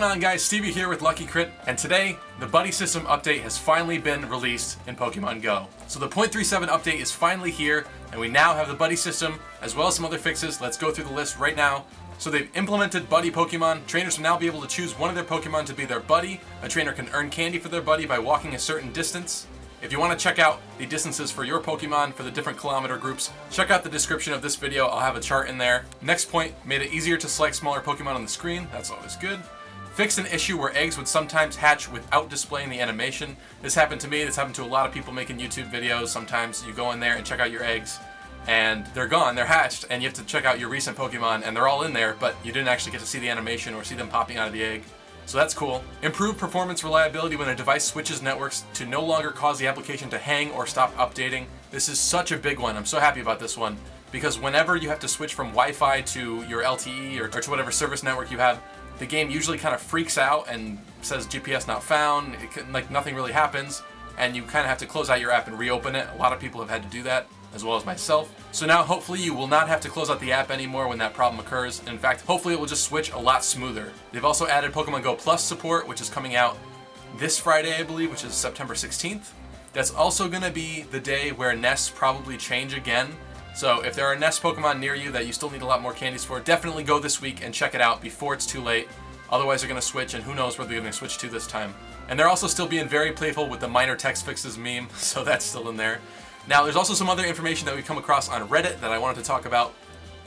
on, guys? Stevie here with Lucky Crit, and today the Buddy System update has finally been released in Pokemon Go. So the 0.37 update is finally here, and we now have the Buddy System as well as some other fixes. Let's go through the list right now. So they've implemented Buddy Pokemon. Trainers will now be able to choose one of their Pokemon to be their buddy. A trainer can earn candy for their buddy by walking a certain distance. If you want to check out the distances for your Pokemon for the different kilometer groups, check out the description of this video. I'll have a chart in there. Next point, made it easier to select smaller Pokemon on the screen. That's always good. Fixed an issue where eggs would sometimes hatch without displaying the animation. This happened to me. This happened to a lot of people making YouTube videos. Sometimes you go in there and check out your eggs, and they're gone, they're hatched, and you have to check out your recent Pokemon, and they're all in there, but you didn't actually get to see the animation or see them popping out of the egg. So that's cool. Improved performance reliability when a device switches networks to no longer cause the application to hang or stop updating. This is such a big one. I'm so happy about this one, because whenever you have to switch from Wi-Fi to your LTE or to whatever service network you have, the game usually kind of freaks out and says GPS not found. Like nothing really happens, and you kind of have to close out your app and reopen it. A lot of people have had to do that, as well as myself. So now hopefully you will not have to close out the app anymore when that problem occurs. In fact, hopefully it will just switch a lot smoother. They've also added Pokemon GO Plus support, which is coming out this Friday, I believe, which is September 16th. That's also going to be the day where nests probably change again. So if there are nest Pokemon near you that you still need a lot more candies for, definitely go this week and check it out before it's too late. Otherwise they're going to switch, and who knows where they're going to switch to this time. And they're also still being very playful with the minor text fixes meme, so that's still in there. Now, there's also some other information that we come across on Reddit that I wanted to talk about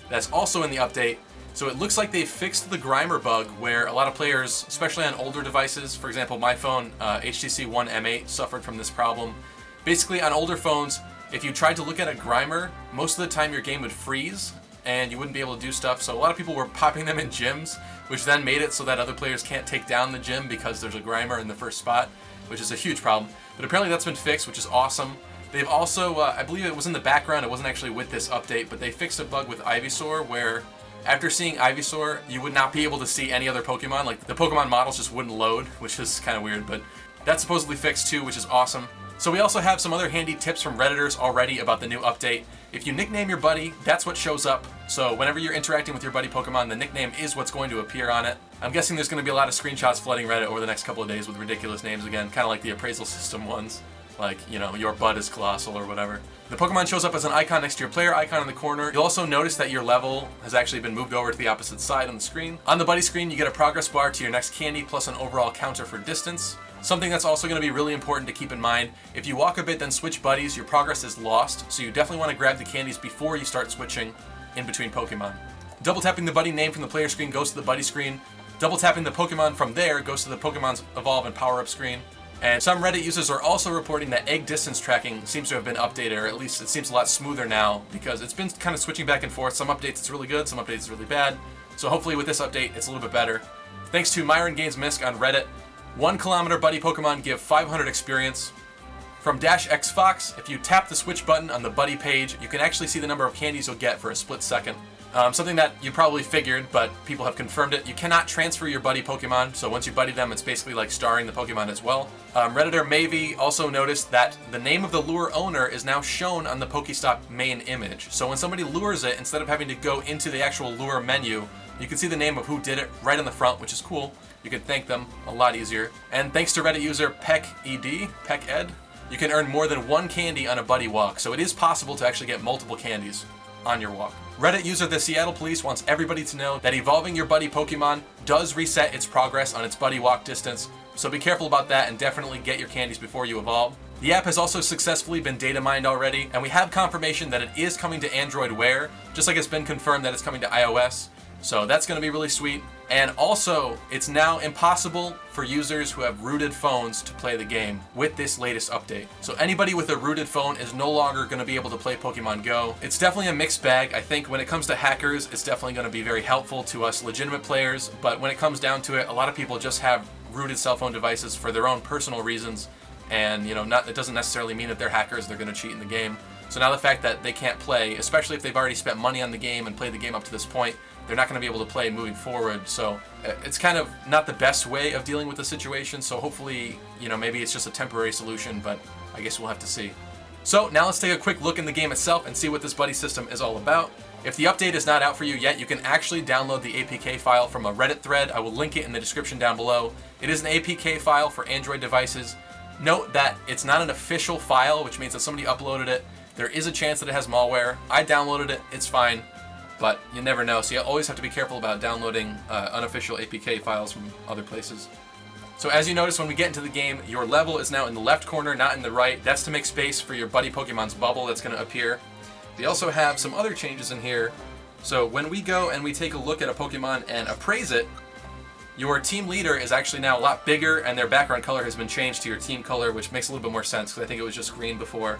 that's also in the update. So it looks like they fixed the Grimer bug where a lot of players, especially on older devices, for example, my phone, HTC One M8, suffered from this problem. Basically, on older phones, if you tried to look at a Grimer, most of the time your game would freeze and you wouldn't be able to do stuff. So a lot of people were popping them in gyms, which then made it so that other players can't take down the gym because there's a Grimer in the first spot, which is a huge problem. But apparently that's been fixed, which is awesome. They've also, I believe it was in the background, it wasn't actually with this update, but they fixed a bug with Ivysaur where after seeing Ivysaur, you would not be able to see any other Pokemon. Like, the Pokemon models just wouldn't load, which is kind of weird, but that's supposedly fixed too, which is awesome. So we also have some other handy tips from Redditors already about the new update. If you nickname your buddy, that's what shows up. So whenever you're interacting with your buddy Pokemon, the nickname is what's going to appear on it. I'm guessing there's going to be a lot of screenshots flooding Reddit over the next couple of days with ridiculous names again, kind of like the appraisal system ones. Like, you know, your bud is colossal or whatever. The Pokemon shows up as an icon next to your player icon in the corner. You'll also notice that your level has actually been moved over to the opposite side on the screen. On the buddy screen, you get a progress bar to your next candy plus an overall counter for distance. Something that's also going to be really important to keep in mind, if you walk a bit then switch buddies, your progress is lost, so you definitely want to grab the candies before you start switching in between Pokemon. Double tapping the buddy name from the player screen goes to the buddy screen. Double tapping the Pokemon from there goes to the Pokemon's evolve and power up screen. And some Reddit users are also reporting that egg distance tracking seems to have been updated, or at least it seems a lot smoother now, because it's been kind of switching back and forth. Some updates it's really good, some updates it's really bad. So hopefully with this update it's a little bit better. Thanks to Myron Games Misk on Reddit, 1 kilometer buddy Pokemon give 500 experience. From Dash X Fox, if you tap the switch button on the buddy page, you can actually see the number of candies you'll get for a split second. Something that you probably figured, but people have confirmed it. You cannot transfer your buddy Pokemon, so once you buddy them, it's basically like starring the Pokemon as well. Redditor Mavy also noticed that the name of the lure owner is now shown on the Pokestop main image. So when somebody lures it, instead of having to go into the actual lure menu, you can see the name of who did it right on the front, which is cool. You can thank them a lot easier. And thanks to Reddit user PeckEd, you can earn more than 1 candy on a buddy walk, so it is possible to actually get multiple candies on your walk. Reddit user The Seattle Police wants everybody to know that evolving your buddy Pokemon does reset its progress on its buddy walk distance, so be careful about that and definitely get your candies before you evolve. The app has also successfully been data mined already, and we have confirmation that it is coming to Android Wear, just like it's been confirmed that it's coming to iOS. So that's going to be really sweet. And also, it's now impossible for users who have rooted phones to play the game with this latest update. So anybody with a rooted phone is no longer going to be able to play Pokemon Go. It's definitely a mixed bag. I think when it comes to hackers, it's definitely going to be very helpful to us legitimate players. But when it comes down to it, a lot of people just have rooted cell phone devices for their own personal reasons. And, you know, it doesn't necessarily mean that they're hackers, they're going to cheat in the game. So now the fact that they can't play, especially if they've already spent money on the game and played the game up to this point, they're not going to be able to play moving forward. So it's kind of not the best way of dealing with the situation. So hopefully, you know, maybe it's just a temporary solution, but I guess we'll have to see. So now let's take a quick look in the game itself and see what this buddy system is all about. If the update is not out for you yet, you can actually download the APK file from a Reddit thread. I will link it in the description down below. It is an APK file for Android devices. Note that it's not an official file, which means that somebody uploaded it. There is a chance that it has malware. I downloaded it, it's fine, but you never know. So you always have to be careful about downloading unofficial APK files from other places. So as you notice, when we get into the game, your level is now in the left corner, not in the right. That's to make space for your Buddy Pokemon's bubble that's going to appear. We also have some other changes in here. So when we go and we take a look at a Pokemon and appraise it, your team leader is actually now a lot bigger, and their background color has been changed to your team color, which makes a little bit more sense because I think it was just green before.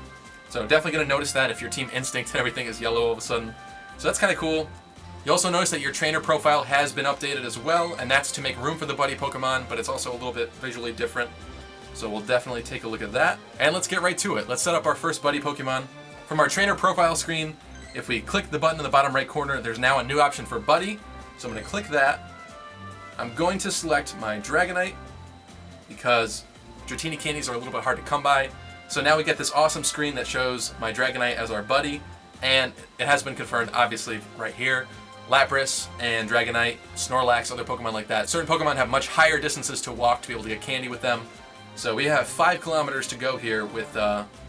So definitely going to notice that if your team instinct and everything is yellow all of a sudden. So that's kind of cool. You also notice that your trainer profile has been updated as well, and that's to make room for the Buddy Pokemon, but it's also a little bit visually different. So we'll definitely take a look at that. And let's get right to it. Let's set up our first Buddy Pokemon. From our trainer profile screen, if we click the button in the bottom right corner, there's now a new option for Buddy. So I'm going to click that. I'm going to select my Dragonite because Dratini candies are a little bit hard to come by. So now we get this awesome screen that shows my Dragonite as our buddy, and it has been confirmed, obviously, right here. Lapras and Dragonite, Snorlax, other Pokemon like that. Certain Pokemon have much higher distances to walk to be able to get candy with them. So we have 5 kilometers to go here with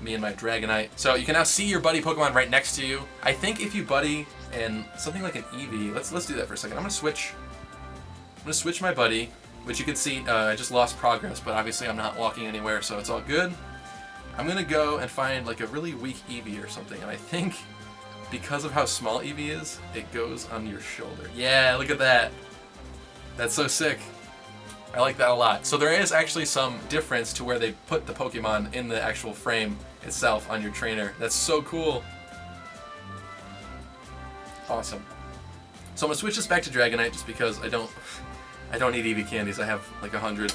me and my Dragonite. So you can now see your buddy Pokemon right next to you. I think if you buddy in something like an Eevee, let's do that for a second. I'm gonna switch my buddy, which you can see I just lost progress, but obviously I'm not walking anywhere, so it's all good. I'm gonna go and find like a really weak Eevee or something, and I think because of how small Eevee is, it goes on your shoulder. Yeah, look at that. That's so sick. I like that a lot. So there is actually some difference to where they put the Pokemon in the actual frame itself on your trainer. That's so cool. Awesome. So I'm gonna switch this back to Dragonite just because I don't need Eevee candies. I have like 100,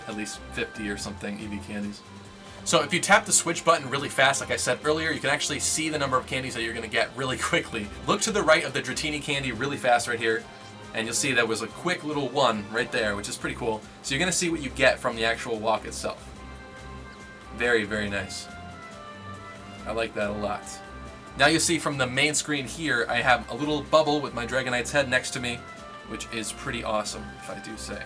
at least 50 or something Eevee candies. So if you tap the switch button really fast, like I said earlier, you can actually see the number of candies that you're gonna get really quickly. Look to the right of the Dratini candy really fast right here, and you'll see there was a quick little 1 right there, which is pretty cool. So you're gonna see what you get from the actual walk itself. Very, very nice. I like that a lot. Now you'll see from the main screen here, I have a little bubble with my Dragonite's head next to me, which is pretty awesome, if I do say.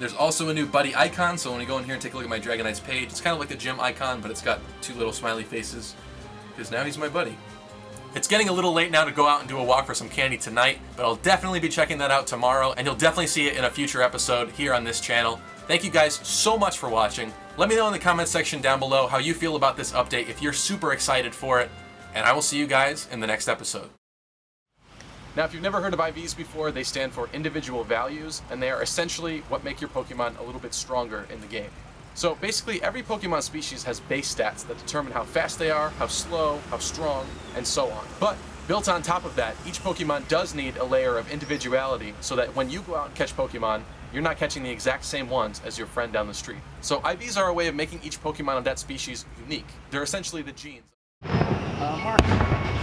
There's also a new buddy icon, so when we go in here and take a look at my Dragonite's page, it's kind of like a gym icon, but it's got 2 little smiley faces, because now he's my buddy. It's getting a little late now to go out and do a walk for some candy tonight, but I'll definitely be checking that out tomorrow, and you'll definitely see it in a future episode here on this channel. Thank you guys so much for watching. Let me know in the comment section down below how you feel about this update, if you're super excited for it, and I will see you guys in the next episode. Now, if you've never heard of IVs before, they stand for individual values, and they are essentially what make your Pokemon a little bit stronger in the game. So basically, every Pokemon species has base stats that determine how fast they are, how slow, how strong, and so on. But built on top of that, each Pokemon does need a layer of individuality so that when you go out and catch Pokemon, you're not catching the exact same ones as your friend down the street. So IVs are a way of making each Pokemon of that species unique. They're essentially the genes. Mark.